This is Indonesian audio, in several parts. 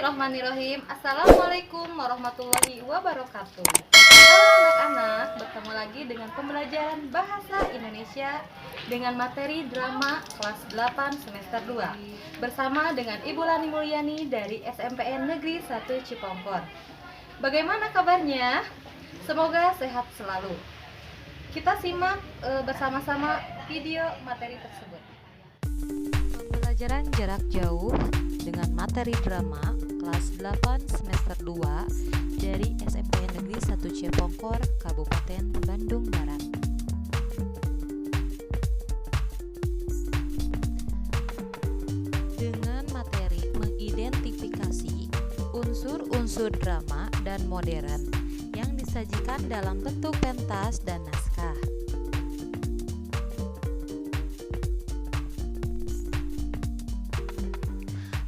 Bismillahirrahmanirrahim. Assalamualaikum warahmatullahi wabarakatuh. Halo anak-anak, bertemu lagi dengan pembelajaran Bahasa Indonesia dengan materi drama kelas 8 semester 2 bersama dengan Ibu Lani Mulyani dari SMPN Negeri 1 Cipongkor. Bagaimana kabarnya? Semoga sehat selalu. Kita simak bersama-sama video materi tersebut. Pembelajaran jarak jauh dengan materi drama kelas 8 semester 2 dari SMPN Negeri 1 Cipongkor, Kabupaten Bandung Barat. Dengan materi mengidentifikasi unsur-unsur drama dan modern yang disajikan dalam bentuk pentas dan naskah.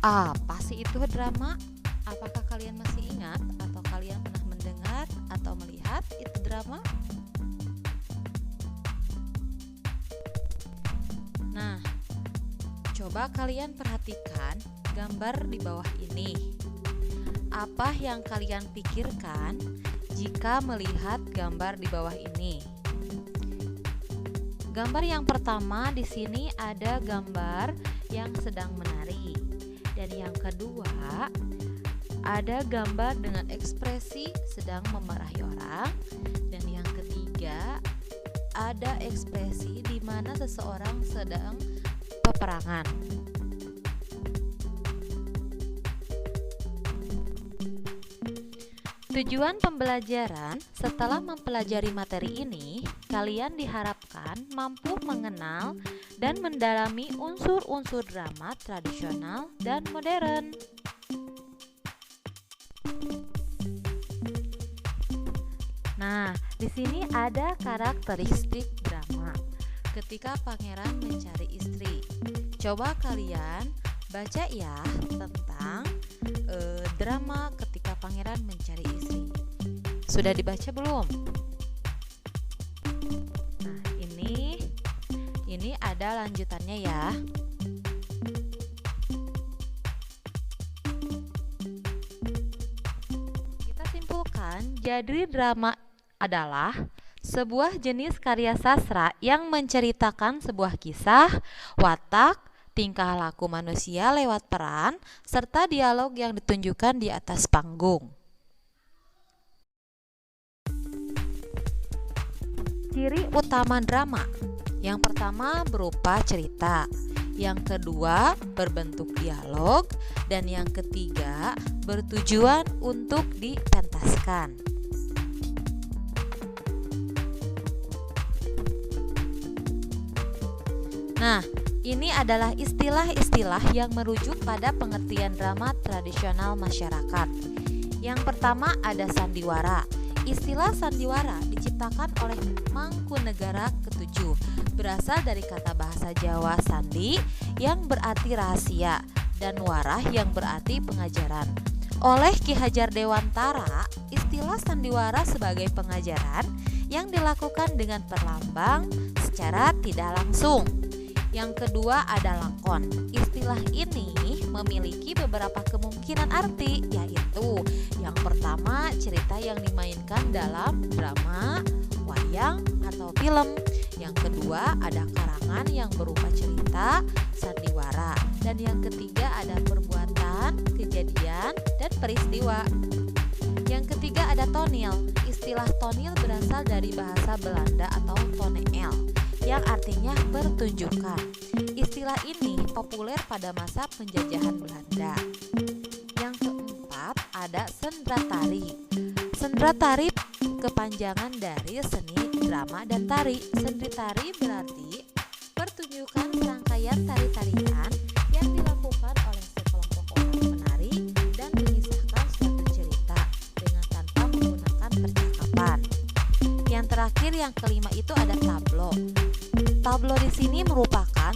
Apa sih itu drama? Apakah kalian masih ingat atau kalian pernah mendengar atau melihat itu drama? Nah, coba kalian perhatikan gambar di bawah ini. Apa yang kalian pikirkan jika melihat gambar di bawah ini? Gambar yang pertama di sini ada gambar yang sedang menari. Dan yang kedua, ada gambar dengan ekspresi sedang memarahi orang. Dan yang ketiga, ada ekspresi di mana seseorang sedang peperangan. Tujuan pembelajaran setelah mempelajari materi ini, kalian diharapkan mampu mengenal dan mendalami unsur-unsur drama tradisional dan modern. Nah, di sini ada karakteristik drama ketika pangeran mencari istri. Coba kalian baca ya tentang drama ketika pangeran mencari istri. Sudah dibaca belum? Nah, ini ada lanjutannya ya. Kita simpulkan, jadi drama adalah sebuah jenis karya sastra yang menceritakan sebuah kisah, watak, tingkah laku manusia lewat peran, serta dialog yang ditunjukkan di atas panggung. Ciri utama drama. Yang pertama berupa cerita, yang kedua berbentuk dialog, dan yang ketiga bertujuan untuk dipentaskan. Nah, ini adalah istilah-istilah yang merujuk pada pengertian drama tradisional masyarakat. Yang pertama ada sandiwara. Istilah sandiwara diciptakan oleh Mangkunegara ke-7, berasal dari kata bahasa Jawa sandi yang berarti rahasia dan warah yang berarti pengajaran. Oleh Ki Hajar Dewantara, istilah sandiwara sebagai pengajaran yang dilakukan dengan perlambang secara tidak langsung. Yang kedua ada lakon. Istilah ini memiliki beberapa kemungkinan arti, yaitu yang pertama cerita yang dimainkan dalam drama, wayang, atau film. Yang kedua ada karangan yang berupa cerita, sandiwara. Dan yang ketiga ada perbuatan, kejadian, dan peristiwa. Yang ketiga ada tonil. Istilah tonil berasal dari bahasa Belanda atau toneel, yang artinya pertunjukan. Istilah ini populer pada masa penjajahan Belanda. Yang keempat ada sendratari. Sendratari kepanjangan dari seni drama dan tari. Sendratari berarti pertunjukan serangkaian tari-tarian yang dilakukan oleh sekelompok orang menari dan mengisahkan suatu cerita dengan tanpa menggunakan percakapan. Yang terakhir, yang kelima itu ada tablo. Tablo di sini merupakan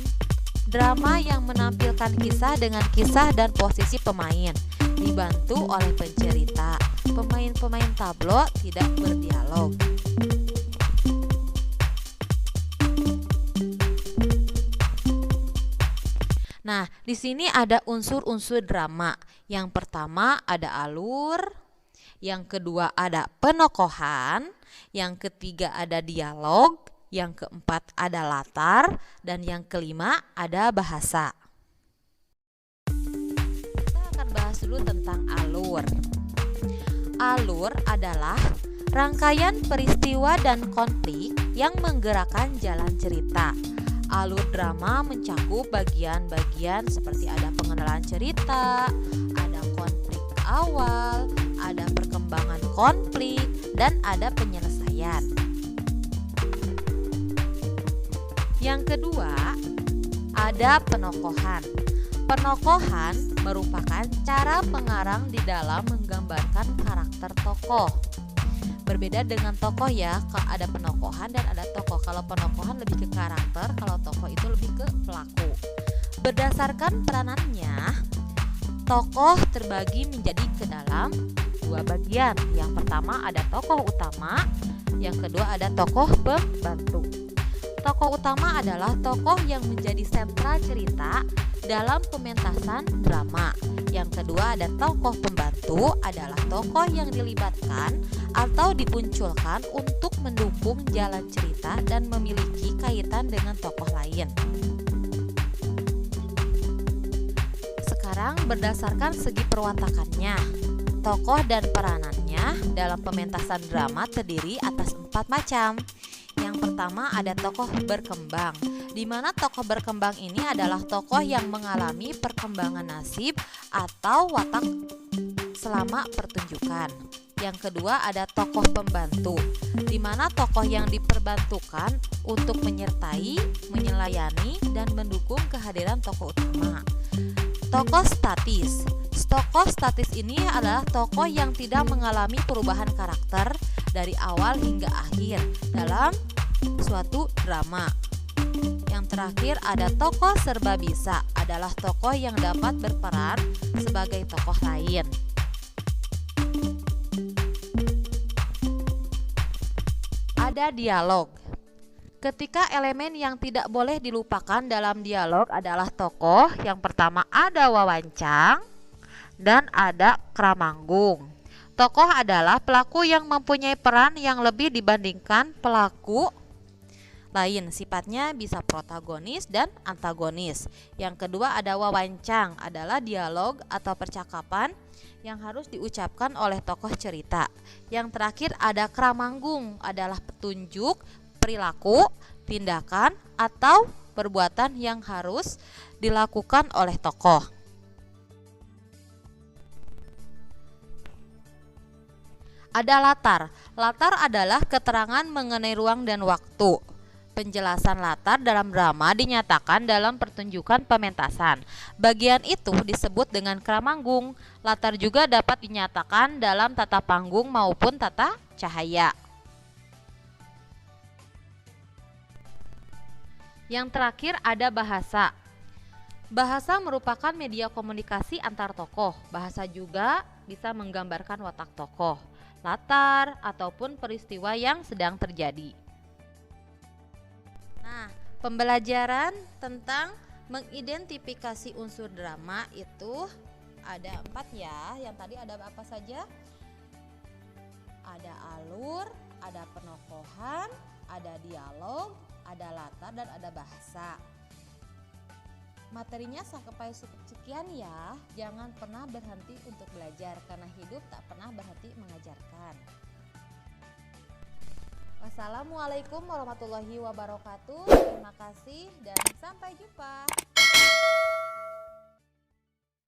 drama yang menampilkan kisah dengan kisah dan posisi pemain, dibantu oleh pencerita. Pemain-pemain tablo tidak berdialog. Nah, di sini ada unsur-unsur drama. Yang pertama ada alur, yang kedua ada penokohan, yang ketiga ada dialog, yang keempat ada latar, dan yang kelima ada bahasa. Kita akan bahas dulu tentang alur. Alur adalah rangkaian peristiwa dan konflik yang menggerakkan jalan cerita. Alur drama mencakup bagian-bagian seperti ada pengenalan cerita, ada konflik awal, ada perkembangan konflik, dan ada penyelesaian. Yang kedua, ada penokohan. Penokohan merupakan cara pengarang di dalam menggambarkan karakter tokoh. Berbeda dengan tokoh ya, ada penokohan dan ada tokoh. Kalau penokohan lebih ke karakter, kalau tokoh itu lebih ke pelaku. Berdasarkan peranannya, tokoh terbagi menjadi ke dalam dua bagian. Yang pertama ada tokoh utama, yang kedua ada tokoh pembantu. Tokoh utama adalah tokoh yang menjadi sentral cerita dalam pementasan drama. Yang kedua ada tokoh pembantu, adalah tokoh yang dilibatkan atau dimunculkan untuk mendukung jalan cerita dan memiliki kaitan dengan tokoh lain. Sekarang berdasarkan segi perwatakannya, tokoh dan peranannya dalam pementasan drama terdiri atas 4 macam. Yang pertama ada tokoh berkembang, di mana tokoh berkembang ini adalah tokoh yang mengalami perkembangan nasib atau watak selama pertunjukan. Yang kedua ada tokoh pembantu, di mana tokoh yang diperbantukan untuk menyertai, menyelidiki, dan mendukung kehadiran tokoh utama. Tokoh statis. Tokoh statis ini adalah tokoh yang tidak mengalami perubahan karakter dari awal hingga akhir dalam suatu drama. Yang terakhir ada tokoh serba bisa, adalah tokoh yang dapat berperan sebagai tokoh lain. Ada dialog. Ketika elemen yang tidak boleh dilupakan dalam dialog adalah tokoh. Yang pertama ada wawancang dan ada kramanggung. Tokoh adalah pelaku yang mempunyai peran yang lebih dibandingkan pelaku lain. Sifatnya bisa protagonis dan antagonis. Yang kedua ada wawancang, adalah dialog atau percakapan yang harus diucapkan oleh tokoh cerita. Yang terakhir ada kramanggung, adalah petunjuk, perilaku, tindakan, atau perbuatan yang harus dilakukan oleh tokoh. Ada latar. Latar adalah keterangan mengenai ruang dan waktu. Penjelasan latar dalam drama dinyatakan dalam pertunjukan pementasan. Bagian itu disebut dengan kramanggung. Latar juga dapat dinyatakan dalam tata panggung maupun tata cahaya. Yang terakhir ada bahasa. Bahasa merupakan media komunikasi antar tokoh. Bahasa juga bisa menggambarkan watak tokoh, latar, ataupun peristiwa yang sedang terjadi. Nah, pembelajaran tentang mengidentifikasi unsur drama itu ada 4 ya. Yang tadi ada apa saja? Ada alur, ada penokohan, ada dialog, ada latar, dan ada bahasa. Materinya sampai sekian ya. Jangan pernah berhenti untuk belajar, karena hidup tak pernah berhenti mengajarkan. Wassalamualaikum warahmatullahi wabarakatuh. Terima kasih dan sampai jumpa.